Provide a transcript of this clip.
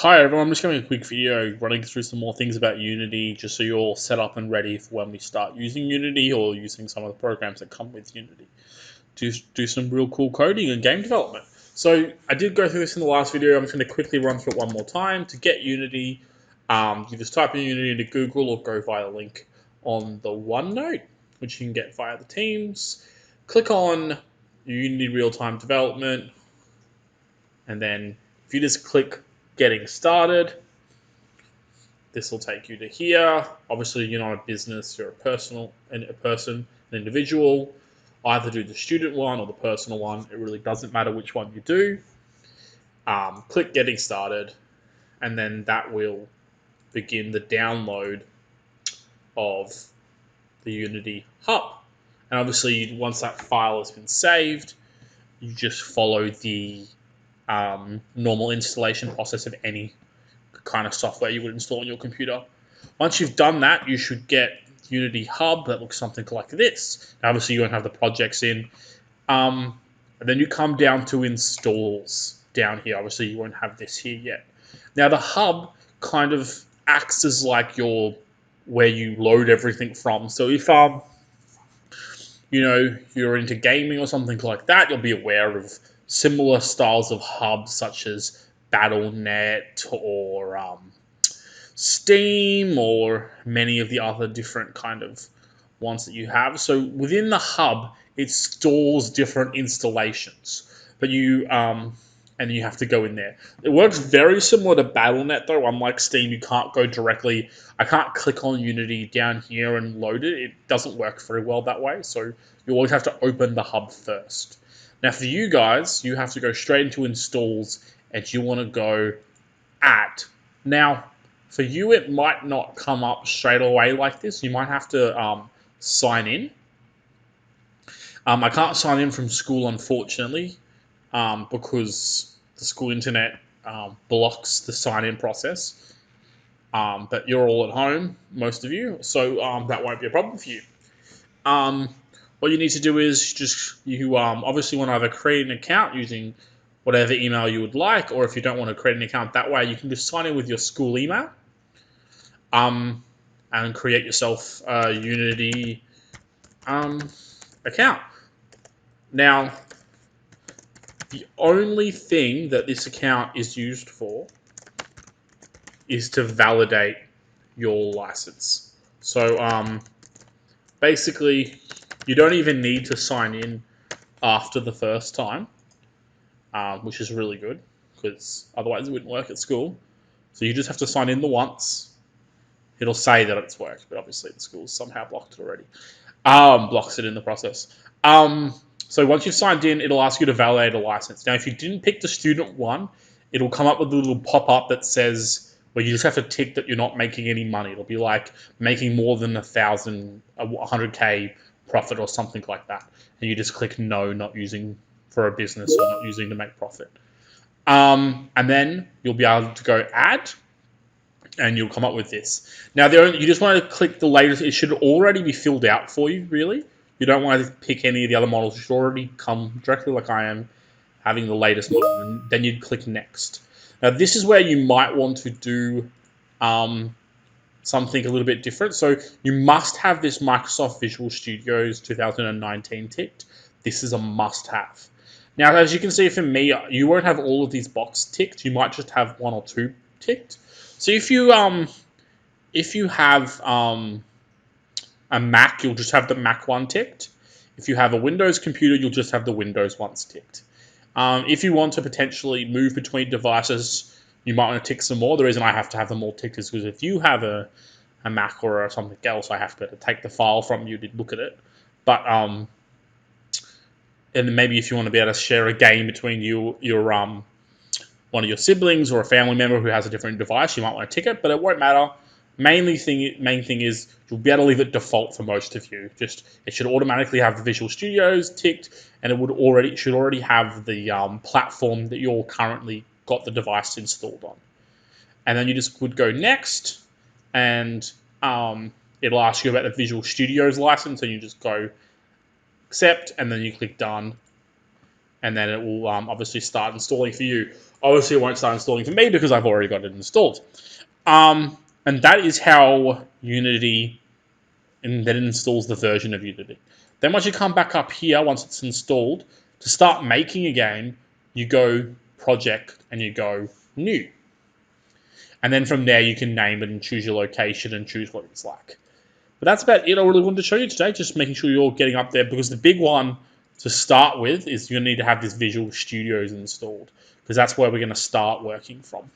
Hi everyone, I'm just going to make a quick video running through some more things about Unity just so you're all set up and ready for when we start using Unity or using some of the programs that come with Unity to do some real cool coding and game development. So I did go through this in the last video. I'm just going to quickly run through it one more time. To get Unity, you just type in Unity into Google or go via the link on the OneNote, which you can get via the Teams. Click on Unity Real-Time Development, and then if you just click Getting Started, this will take you to here. Obviously, you're not a business, you're an individual. Either do the student one or the personal one. It really doesn't matter which one you do. Click Getting Started, and then that will begin the download of the Unity Hub. And obviously, once that file has been saved, you just follow the normal installation process of any kind of software you would install on your computer. Once you've done that, you should get Unity Hub that looks something like this. Now, obviously, you won't have the projects in. And then you come down to installs down here. Obviously, you won't have this here yet. Now, the hub kind of acts as like where you load everything from. So if you're into gaming or something like that, you'll be aware of similar styles of hubs such as Battle.net or Steam or many of the other different kind of ones that you have. So within the hub, it stores different installations, but you have to go in there. It works very similar to Battle.net though. Unlike Steam, you can't go directly. I can't click on Unity down here and load it. It doesn't work very well that way. So you always have to open the hub first. Now for you guys, you have to go straight into installs and you want to go add. Now for you, it might not come up straight away like this. You might have to sign in. I can't sign in from school, unfortunately, because the school internet blocks the sign-in process. But you're all at home, most of you, so that won't be a problem for you. What you need to do is you obviously want to either create an account using whatever email you would like, or if you don't want to create an account that way, you can just sign in with your school email and create yourself a Unity account. Now, the only thing that this account is used for is to validate your license. So basically, you don't even need to sign in after the first time, which is really good because otherwise it wouldn't work at school. So you just have to sign in the once. It'll say that it's worked, but obviously the school's somehow blocked it already. Blocks it in the process. So once you've signed in, it'll ask you to validate a license. Now, if you didn't pick the student one, it'll come up with a little pop-up that says, well, you just have to tick that you're not making any money. It'll be like making more than 100K profit or something like that. And you just click no, not using for a business or not using to make profit. And then you'll be able to go add, and you'll come up with this. Now, you just want to click the latest. It should already be filled out for you, really. You don't want to pick any of the other models. It should already come directly like I am, having the latest model. And then you'd click next. Now, this is where you might want to do something a little bit different. So you must have this Microsoft Visual Studios 2019 ticked. This is a must-have. Now, as you can see for me, you won't have all of these boxes ticked. You might just have one or two ticked. So if you have a Mac, you'll just have the Mac one ticked. If you have a Windows computer, you'll just have the Windows ones ticked. If you want to potentially move between devices, you might want to tick some more. The reason I have to have them all ticked is because if you have a Mac or something else, I have to take the file from you to look at it. But and then maybe if you want to be able to share a game between your one of your siblings or a family member who has a different device, you might want to tick it, but it won't matter. Main thing is you'll be able to leave it default for most of you. It should automatically have the Visual Studios ticked, and it should already have the platform that you're currently got the device installed on. And then you just would go next, and it'll ask you about the Visual Studios license, and you just go accept, and then you click done, and then it will obviously start installing for you. Obviously, it won't start installing for me because I've already got it installed. And that is how Unity, and then it installs the version of Unity. Then once you come back up here, once it's installed, to start making a game, you go project and you go new. And then from there, you can name it and choose your location and choose what it's like. But that's about it I really wanted to show you today, just making sure you're getting up there, because the big one to start with is you're going to need to have this Visual Studios installed, because that's where we're going to start working from.